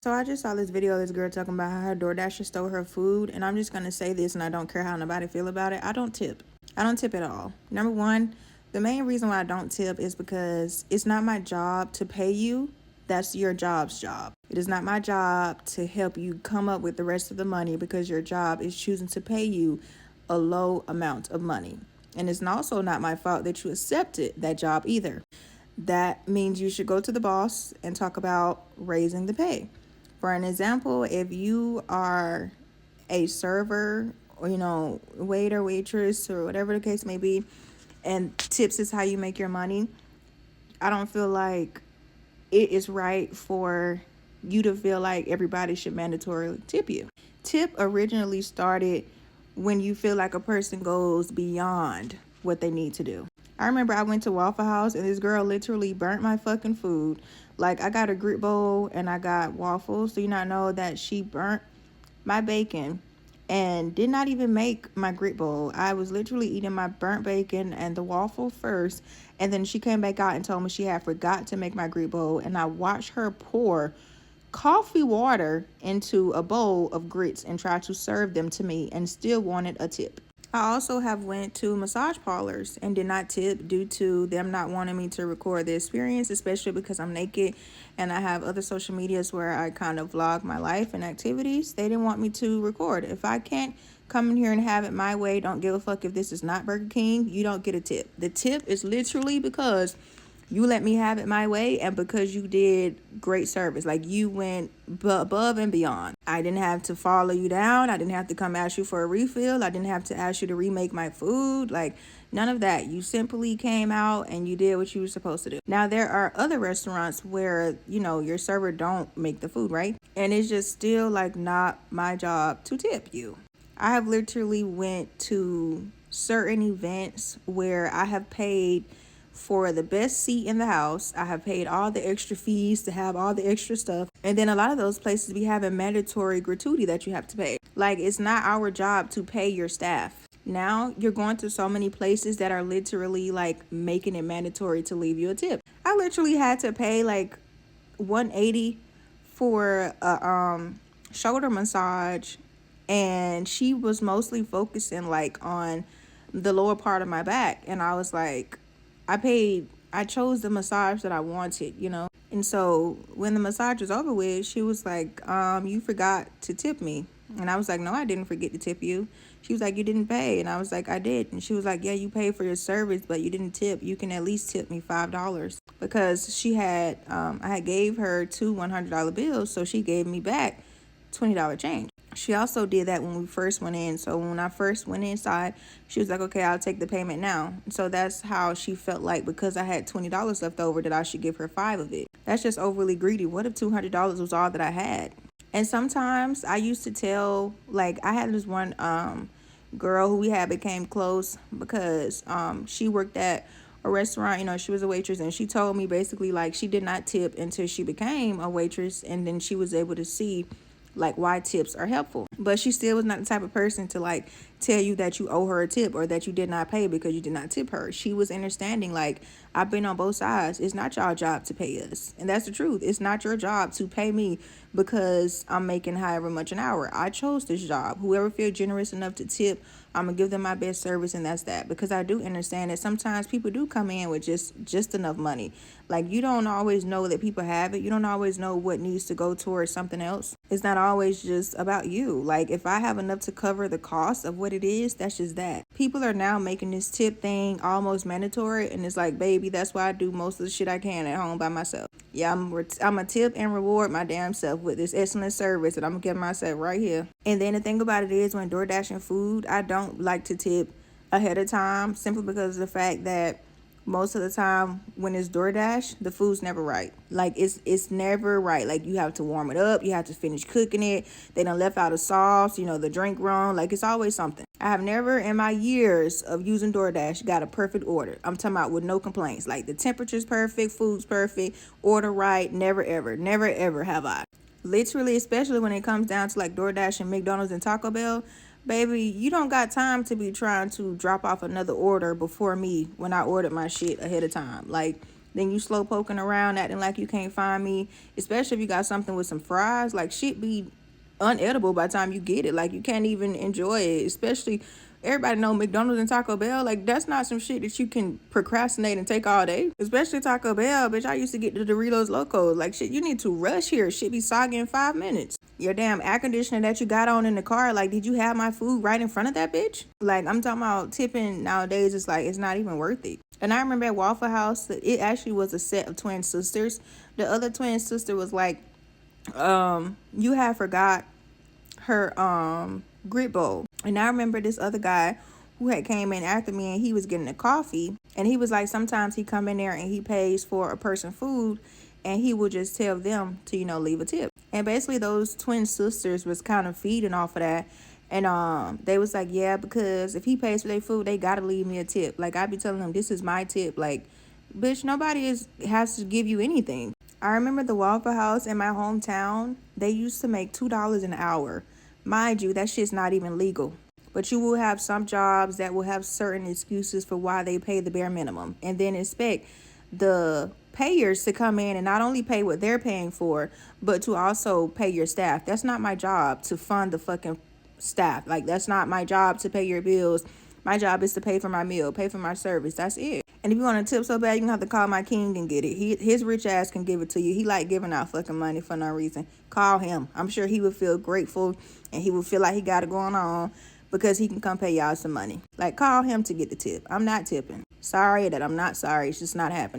So I just saw this video of this girl talking about how her DoorDasher stole her food, and I'm just gonna say this, and I don't care how nobody feel about it. I don't tip. I don't tip at all. Number one, the main reason why I don't tip is because it's not my job to pay you. That's your job's job. It is not my job to help you come up with the rest of the money because your job is choosing to pay you a low amount of money. And it's also not my fault that you accepted that job either. That means you should go to the boss and talk about raising the pay. For an example, if you are a server or, waiter, waitress, or whatever the case may be, and tips is how you make your money, I don't feel like it is right for you to feel like everybody should mandatorily tip you. Tip originally started when you feel like a person goes beyond what they need to do. I remember I went to Waffle House and this girl literally burnt my fucking food. Like, I got a grit bowl and I got waffles. Do you not know that she burnt my bacon and did not even make my grit bowl? I was literally eating my burnt bacon and the waffle first, and then she came back out and told me she had forgot to make my grit bowl, and I watched her pour coffee water into a bowl of grits and try to serve them to me and still wanted a tip. I also have went to massage parlors and did not tip due to them not wanting me to record the experience, especially because I'm naked and I have other social medias where I kind of vlog my life and activities. They didn't want me to record. If I can't come in here and have it my way, don't give a fuck if this is not Burger King, you don't get a tip. The tip is literally because you let me have it my way and because you did great service. Like, you went above and beyond. I didn't have to follow you down. I didn't have to come ask you for a refill. I didn't have to ask you to remake my food. Like, none of that. You simply came out and you did what you were supposed to do. Now, there are other restaurants where, your server don't make the food, right? And it's just still like not my job to tip you. I have literally went to certain events where I have paid for the best seat in the house. I have paid all the extra fees to have all the extra stuff. And then a lot of those places be having mandatory gratuity that you have to pay. Like, it's not our job to pay your staff. Now you're going to so many places that are literally like making it mandatory to leave you a tip. I literally had to pay like $180 for a shoulder massage, and she was mostly focusing like on the lower part of my back, and I was like, I chose the massage that I wanted, And so when the massage was over with, she was like, you forgot to tip me. And I was like, no, I didn't forget to tip you. She was like, you didn't pay. And I was like, I did. And she was like, yeah, you paid for your service, but you didn't tip. You can at least tip me $5. Because she had, I had gave her two $100 bills, so she gave me back $20 change. She also did that when we first went in. So when I first went inside, she was like, okay, I'll take the payment now. So that's how she felt like, because I had $20 left over, that I should give her $5 of it. That's just overly greedy. What if $200 was all that I had? And sometimes I used to tell, like, I had this one girl who we had became close because she worked at a restaurant. She was a waitress, and she told me basically like she did not tip until she became a waitress, and then she was able to see like why tips are helpful. But she still was not the type of person to like tell you that you owe her a tip or that you did not pay because you did not tip her. She was understanding, like, I've been on both sides. It's not y'all job to pay us. And that's the truth. It's not your job to pay me because I'm making however much an hour. I chose this job. Whoever feels generous enough to tip, I'm gonna give them my best service, and that's that. Because I do understand that sometimes people do come in with just enough money. Like, you don't always know that people have it. You don't always know what needs to go towards something else. It's not always just about you. Like, if I have enough to cover the cost of what it is, that's just that. People are now making this tip thing almost mandatory, and it's like, baby, that's why I do most of the shit I can at home by myself. Yeah, I'm a tip and reward my damn self with this excellent service that I'm gonna give myself right here. And then the thing about it is, when DoorDashing food, I don't like to tip ahead of time, simply because of the fact that most of the time when it's DoorDash, the food's never right. Like, it's never right. Like, you have to warm it up, you have to finish cooking it, they done left out a sauce, the drink wrong. Like, it's always something. I have never in my years of using DoorDash got a perfect order. I'm talking about with no complaints. Like, the temperature's perfect, food's perfect, order right. Never ever have I. Literally, especially when it comes down to like DoorDash and McDonald's and Taco Bell, baby, you don't got time to be trying to drop off another order before me when I ordered my shit ahead of time. Like, then you slow poking around acting like you can't find me, especially if you got something with some fries. Like, shit be unedible by the time you get it. Like, you can't even enjoy it, especially everybody know McDonald's and Taco Bell. Like, that's not some shit that you can procrastinate and take all day. Especially Taco Bell, bitch. I used to get the Doritos Locos. Like, shit, you need to rush here. Shit be soggy in 5 minutes. Your damn air conditioner that you got on in the car, like, did you have my food right in front of that bitch? Like, I'm talking about tipping nowadays. It's like, it's not even worth it. And I remember at Waffle House, it actually was a set of twin sisters. The other twin sister was like, you had forgot her grit bowl. And I remember this other guy who had came in after me, and he was getting a coffee, and he was like, sometimes he come in there and he pays for a person food, and he would just tell them to, leave a tip. And basically those twin sisters was kind of feeding off of that. And they was like, yeah, because if he pays for their food, they gotta leave me a tip. Like, I be telling them, this is my tip. Like, bitch, nobody has to give you anything. I remember the Waffle House in my hometown, they used to make $2 an hour. Mind you, that shit's not even legal. But you will have some jobs that will have certain excuses for why they pay the bare minimum, and then expect the payers to come in and not only pay what they're paying for, but to also pay your staff. That's not my job to fund the fucking staff. Like, that's not my job to pay your bills. My job is to pay for my meal, pay for my service. That's it. And if you want a tip so bad, you're going to have to call my king and get it. His rich ass can give it to you. He like giving out fucking money for no reason. Call him. I'm sure he would feel grateful, and he would feel like he got it going on because he can come pay y'all some money. Like, call him to get the tip. I'm not tipping. Sorry that I'm not sorry. It's just not happening.